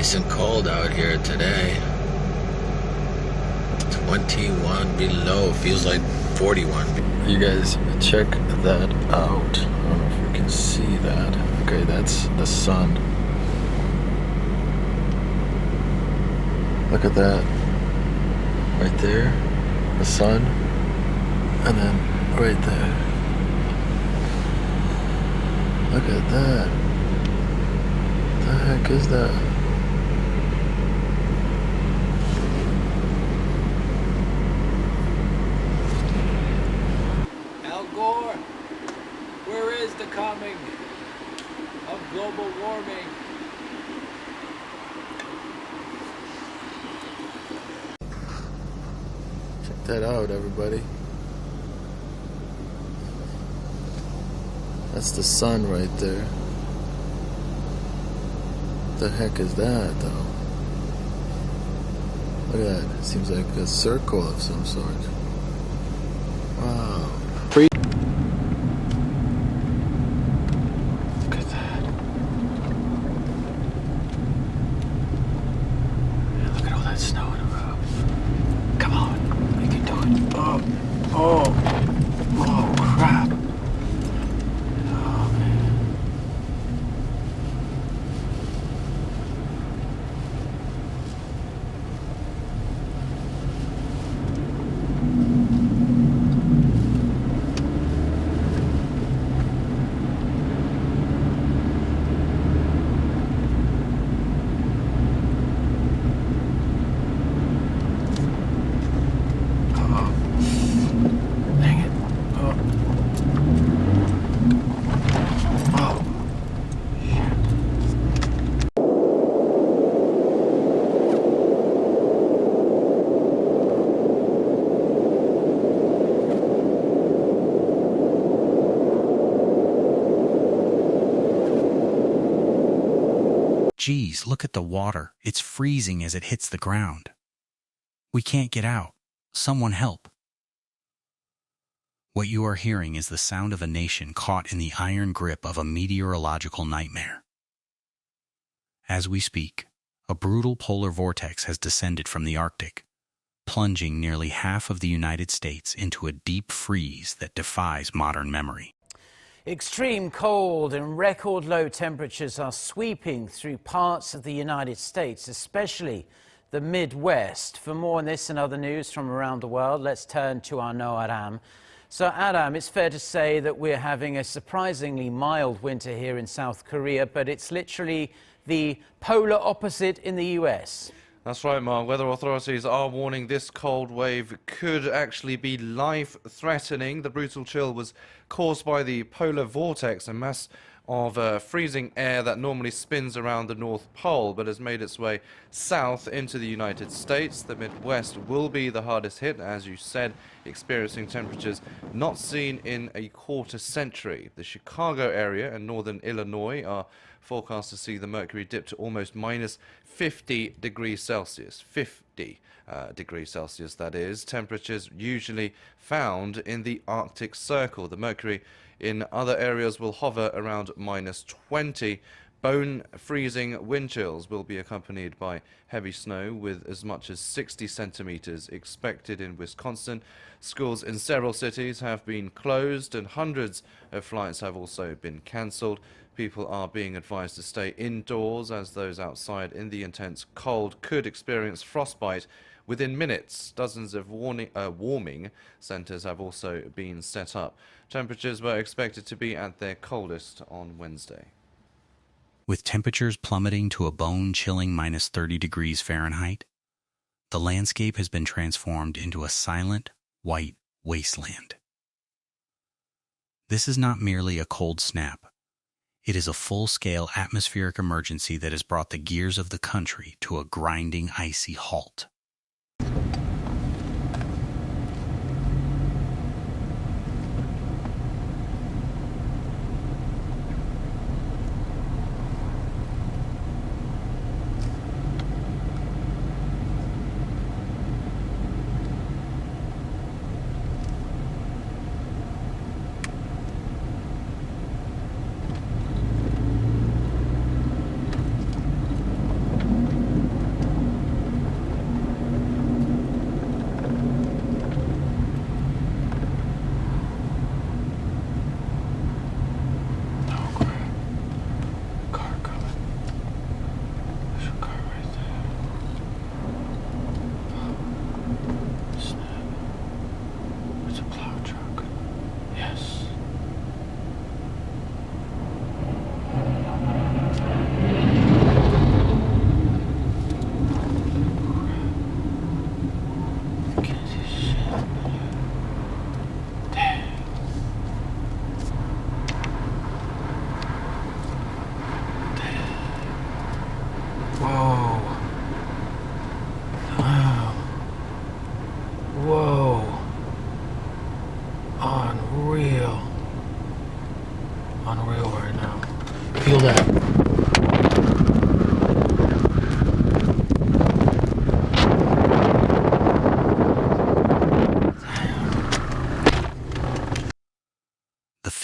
Nice and cold out here today. 21 below. Feels like 41. You guys, check that out. I don't know if you can see that. Okay, that's the sun. Look at that. Right there. The sun. And then right there. Look at that. What the heck is that? Al Gore, where is the coming of global warming? Check that out, everybody. That's the sun right there. What the heck is that, though? Look at that. It seems like a circle of some sort. Wow. Look at that. Yeah, look at all that snow in a row. Come on. You can do it. Oh, crap. Geez, look at the water. It's freezing as it hits the ground. We can't get out. Someone help. What you are hearing is the sound of a nation caught in the iron grip of a meteorological nightmare. As we speak, a brutal polar vortex has descended from the Arctic, plunging nearly half of the United States into a deep freeze that defies modern memory. Extreme cold and record low temperatures are sweeping through parts of the United States, especially the Midwest. For more on this and other news from around the world, let's turn to our Noah Adam. So Adam, it's fair to say that we're having a surprisingly mild winter here in South Korea, but it's literally the polar opposite in the US. That's right, Mark. Weather authorities are warning this cold wave could actually be life-threatening. The brutal chill was caused by the polar vortex, a mass of freezing air that normally spins around the North Pole but has made its way south into the United States. The Midwest will be the hardest hit, as you said, experiencing temperatures not seen in a quarter century. The Chicago area and northern Illinois are forecast to see the mercury dip to almost minus 50 degrees Celsius. 50 degrees Celsius, that is. Temperatures usually found in the Arctic Circle. The mercury in other areas will hover around minus 20. Bone-freezing wind chills will be accompanied by heavy snow with as much as 60 centimeters expected in Wisconsin. Schools in several cities have been closed and hundreds of flights have also been cancelled. People are being advised to stay indoors as those outside in the intense cold could experience frostbite within minutes. Dozens of warming centres have also been set up. Temperatures were expected to be at their coldest on Wednesday. With temperatures plummeting to a bone-chilling minus 30 degrees Fahrenheit, the landscape has been transformed into a silent, white wasteland. This is not merely a cold snap. It is a full-scale atmospheric emergency that has brought the gears of the country to a grinding, icy halt.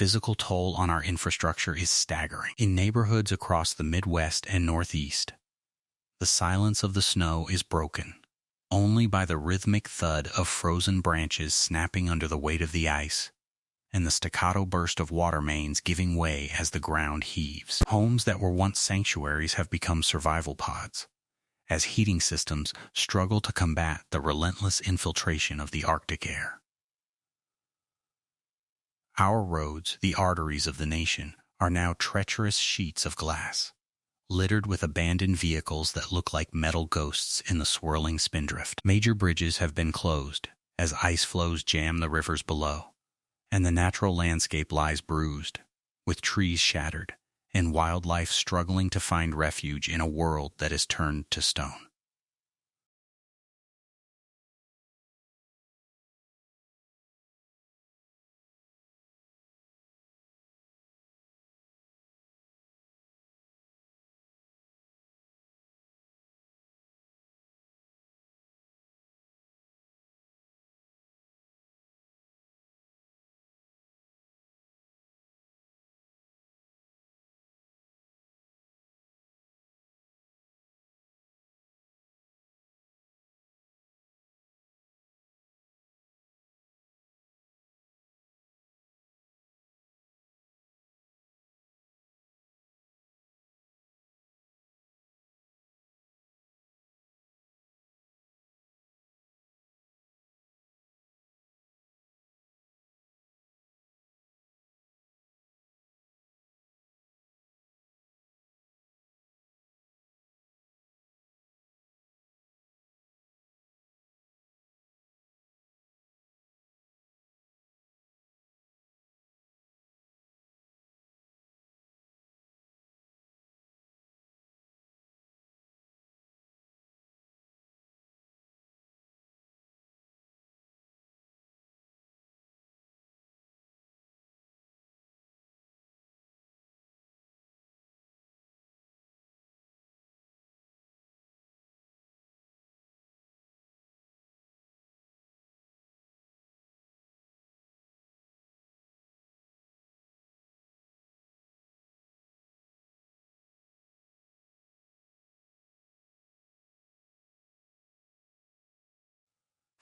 physical toll on our infrastructure is staggering. In neighborhoods across the Midwest and Northeast, the silence of the snow is broken only by the rhythmic thud of frozen branches snapping under the weight of the ice and the staccato burst of water mains giving way as the ground heaves. Homes that were once sanctuaries have become survival pods, as heating systems struggle to combat the relentless infiltration of the Arctic air. Our roads, the arteries of the nation, are now treacherous sheets of glass, littered with abandoned vehicles that look like metal ghosts in the swirling spindrift. Major bridges have been closed as ice flows jam the rivers below, and the natural landscape lies bruised, with trees shattered and wildlife struggling to find refuge in a world that is turned to stone.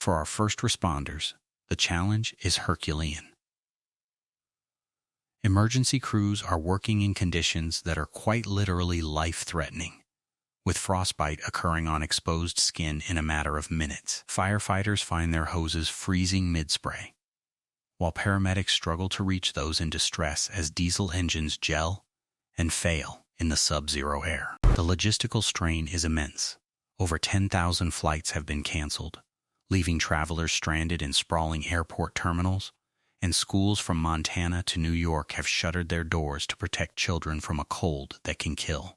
For our first responders, the challenge is Herculean. Emergency crews are working in conditions that are quite literally life-threatening, with frostbite occurring on exposed skin in a matter of minutes. Firefighters find their hoses freezing mid-spray, while paramedics struggle to reach those in distress as diesel engines gel and fail in the sub-zero air. The logistical strain is immense. Over 10,000 flights have been canceled, leaving travelers stranded in sprawling airport terminals, and schools from Montana to New York have shuttered their doors to protect children from a cold that can kill.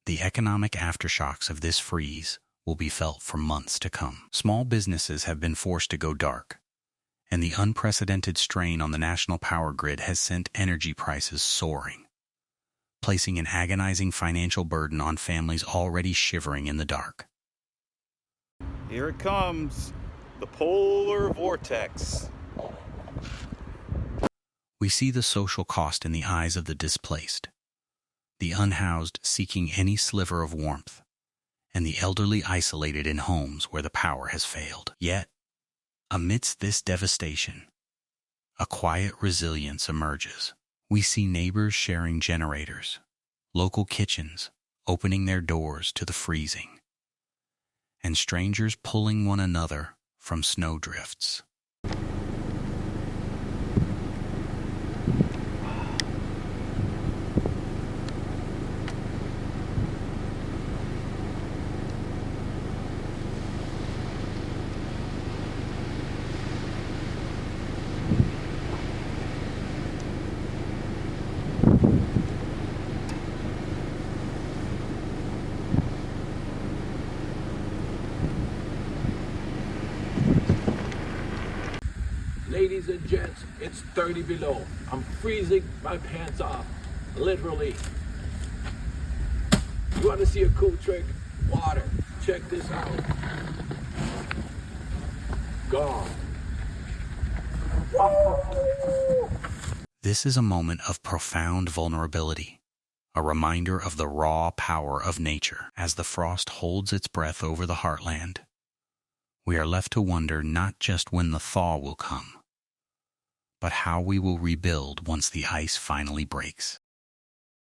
The economic aftershocks of this freeze will be felt for months to come. Small businesses have been forced to go dark, and the unprecedented strain on the national power grid has sent energy prices soaring, placing an agonizing financial burden on families already shivering in the dark. Here it comes, the Polar Vortex. We see the social cost in the eyes of the displaced, the unhoused seeking any sliver of warmth, and the elderly isolated in homes where the power has failed. Yet, amidst this devastation, a quiet resilience emerges. We see neighbors sharing generators, local kitchens opening their doors to the freezing, and strangers pulling one another from snowdrifts. Ladies and gents, it's 30 below. I'm freezing my pants off, literally. You want to see a cool trick? Water. Check this out. Gone. This is a moment of profound vulnerability, a reminder of the raw power of nature as the frost holds its breath over the heartland. We are left to wonder not just when the thaw will come, but how we will rebuild once the ice finally breaks.